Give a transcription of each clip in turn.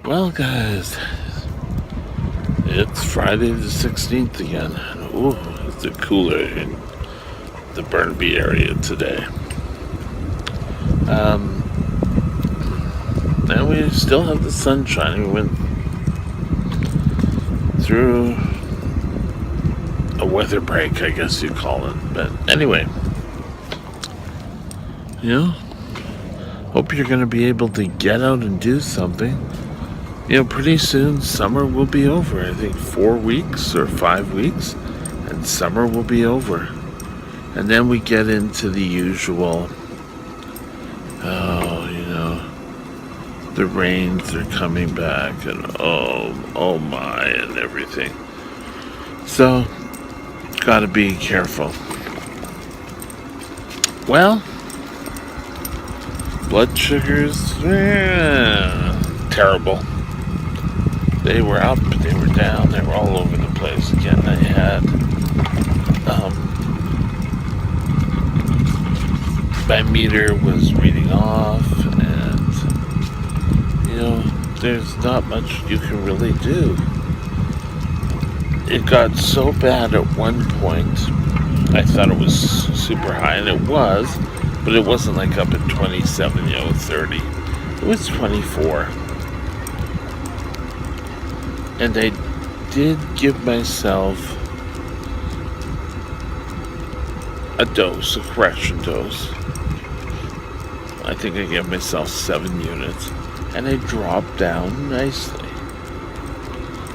Well, guys, it's Friday the 16th again. Ooh, it's a cooler in the Burnaby area today. Um, and we still have the sun shining. We went through a weather break, I guess you call it. But anyway, you know, hope you're going to be able to get out and do something. Pretty soon summer will be over. I think 4 weeks or 5 weeks, and summer will be over. And then we get into the usual, the rains are coming back, and oh my, and everything. So, gotta be careful. Well, blood sugars, terrible. They were up, they were down, they were all over the place. Again, I had my meter was reading off, and there's not much you can really do. It got so bad at one point, I thought it was super high, and it was, but it wasn't like up at 27, 30. It was 24. And I did give myself a correction dose. I think I gave myself 7 units, and I dropped down nicely.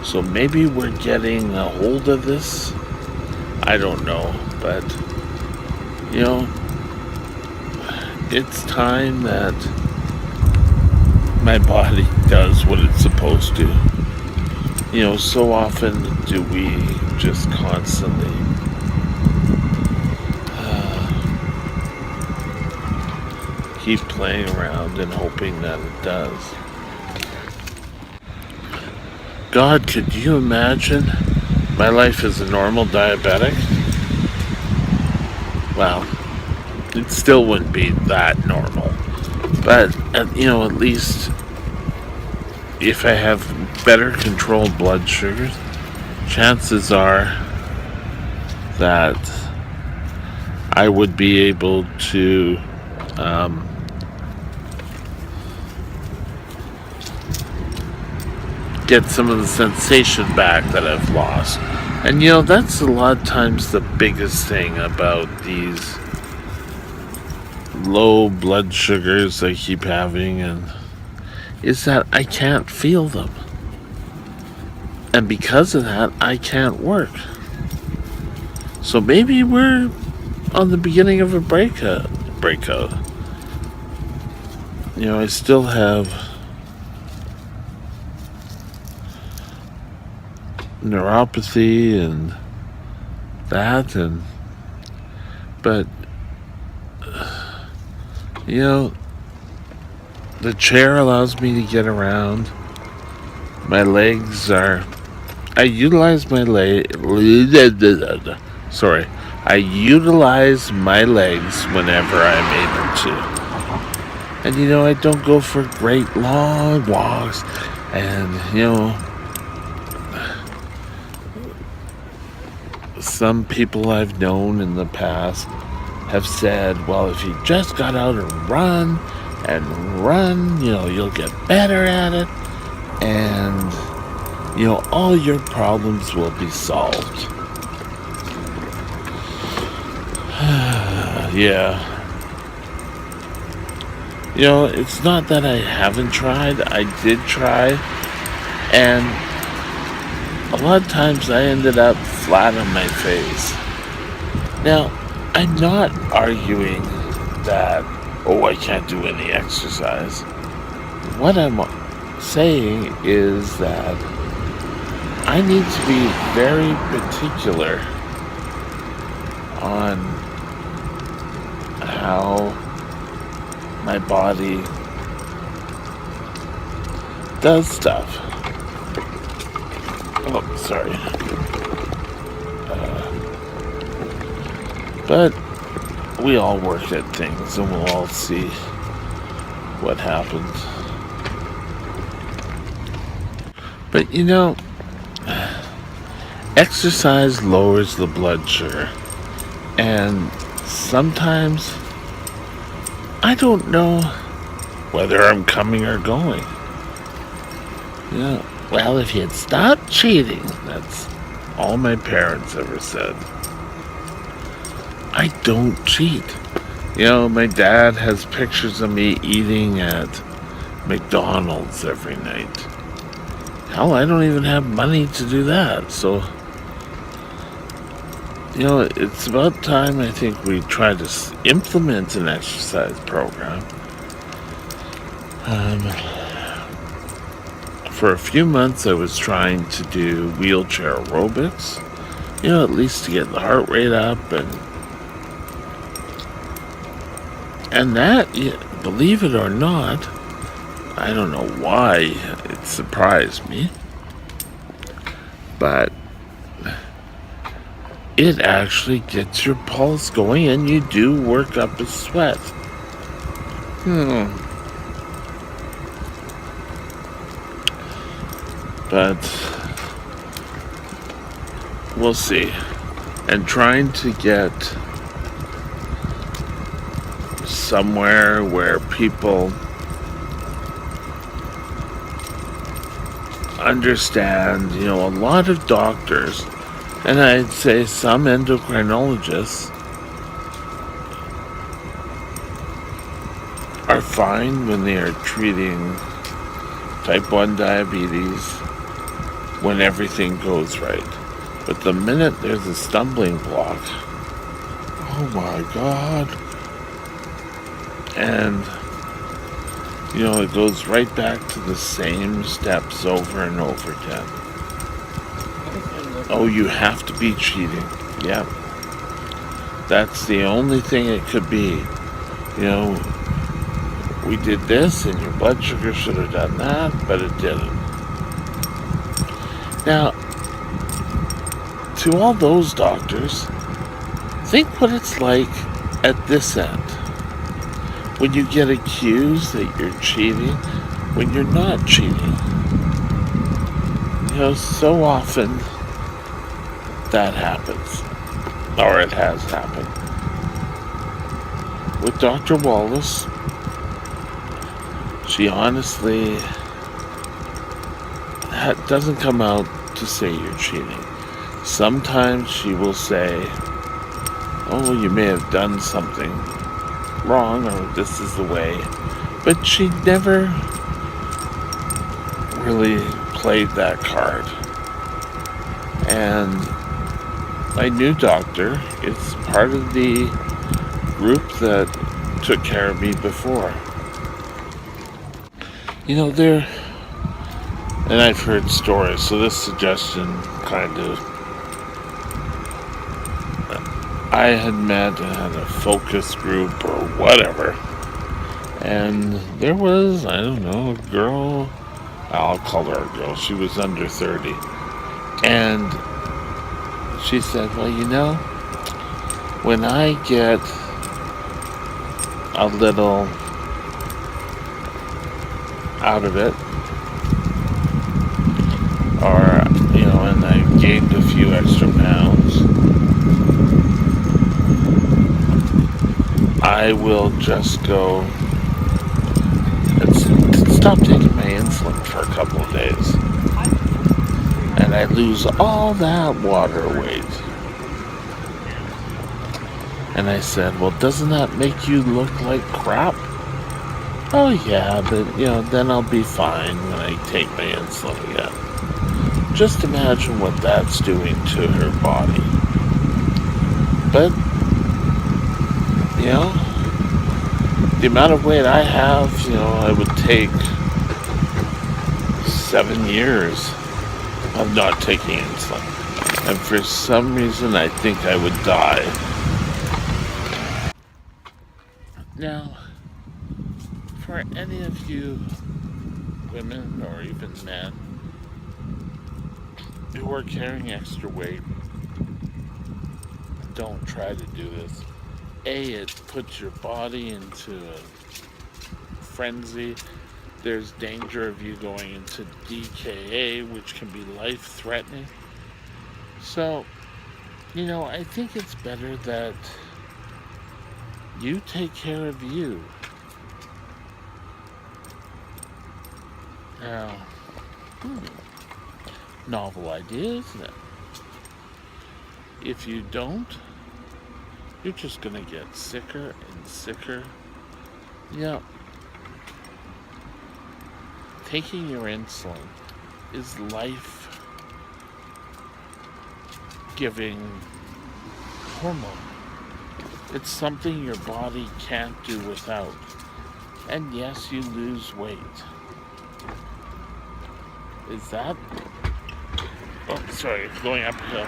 So maybe we're getting a hold of this. I don't know, but it's time that my body does what it's supposed to. So often do we just constantly keep playing around and hoping that it does. God, could you imagine my life as a normal diabetic? Well, it still wouldn't be that normal. But, at least if I have better controlled blood sugars, chances are that I would be able to get some of the sensation back that I've lost. And that's a lot of times the biggest thing about these low blood sugars I keep having, and is that I can't feel them. And because of that, I can't work. So maybe we're on the beginning of a breakout. I still have neuropathy and that, but the chair allows me to get around. My legs are, I utilize my I utilize my legs whenever I'm able to. And I don't go for great long walks, and some people I've known in the past have said, well, if you just got out and run, you'll get better at it, and all your problems will be solved. Yeah. It's not that I haven't tried. I did try, and a lot of times I ended up flat on my face. Now, I'm not arguing that, I can't do any exercise. What I'm saying is that I need to be very particular on how my body does stuff. Oh, sorry. But we all work at things, and we'll all see what happens. But exercise lowers the blood sugar. And sometimes I don't know whether I'm coming or going. Well, if you'd stop cheating, that's all my parents ever said. I don't cheat. My dad has pictures of me eating at McDonald's every night. Hell, I don't even have money to do that. So, it's about time I think we try to implement an exercise program. For a few months, I was trying to do wheelchair aerobics, at least to get the heart rate up, and that, believe it or not, I don't know why it surprised me, but it actually gets your pulse going, and you do work up a sweat. But we'll see. And trying to get somewhere where people understand, a lot of doctors, and I'd say some endocrinologists, are fine when they are treating type 1 diabetes when everything goes right. But the minute there's a stumbling block, oh my God. And, it goes right back to the same steps over and over again. Oh, you have to be cheating. Yep. That's the only thing it could be. We did this and your blood sugar should have done that, but it didn't. Now, to all those doctors, think what it's like at this end. When you get accused that you're cheating, when you're not cheating. So often that happens, or it has happened. With Dr. Wallace, she honestly doesn't come out to say you're cheating. Sometimes she will say, oh, you may have done something wrong, or this is the way. But she never really played that card. And my new doctor is part of the group that took care of me before. And I've heard stories, so this suggestion kind of, I had met at a focus group or whatever, and there was, I don't know, a girl, I'll call her a girl, she was under 30, and she said, well, when I get a little out of it, or, and I gained a few extra pounds, I will just go and stop taking my insulin for a couple of days. And I lose all that water weight. And I said, well, doesn't that make you look like crap? Oh yeah, but then I'll be fine when I take my insulin again. Just imagine what that's doing to her body. But, the amount of weight I have, I would take 7 years of not taking insulin. And for some reason, I think I would die. Now, for any of you women or even men who are carrying extra weight, don't try to do this. A, it puts your body into a frenzy. There's danger of you going into DKA, which can be life-threatening. So, I think it's better that you take care of you. Now, novel idea, isn't it? If you don't, you're just going to get sicker and sicker. Taking your insulin is life-giving hormone. It's something your body can't do without. And yes, you lose weight. Is that... Oh, sorry, going uphill.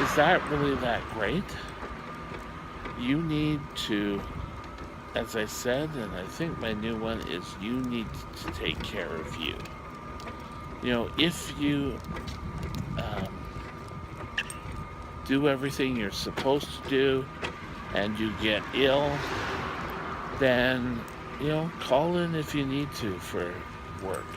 Is that really that great? You need to, as I said, and I think my new one is, you need to take care of you. If you do everything you're supposed to do and you get ill, then, call in if you need to for work.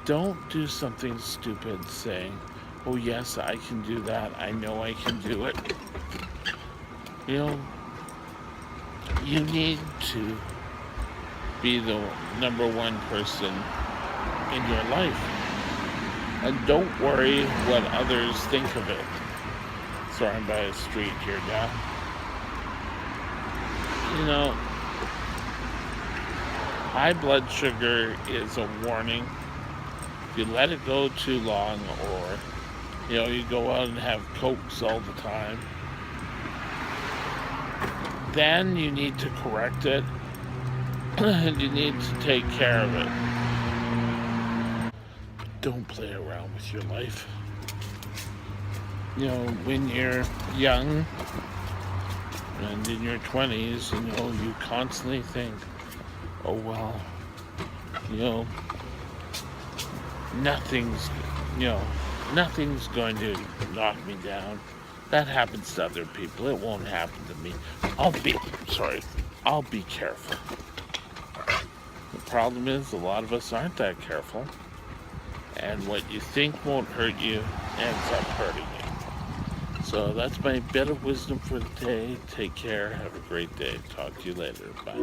Don't do something stupid saying, oh yes, I can do that. I know I can do it. You need to be the number one person in your life. And don't worry what others think of it. Sorry, I'm by a street here now. High blood sugar is a warning. If you let it go too long, or you go out and have Cokes all the time, then you need to correct it and you need to take care of it. Don't play around with your life. When you're young and in your 20s, you constantly think, oh well, nothing's going to knock me down. That happens to other people. It won't happen to me. I'll be careful. The problem is, a lot of us aren't that careful. And what you think won't hurt you ends up hurting you. So that's my bit of wisdom for the day. Take care. Have a great day. Talk to you later. Bye.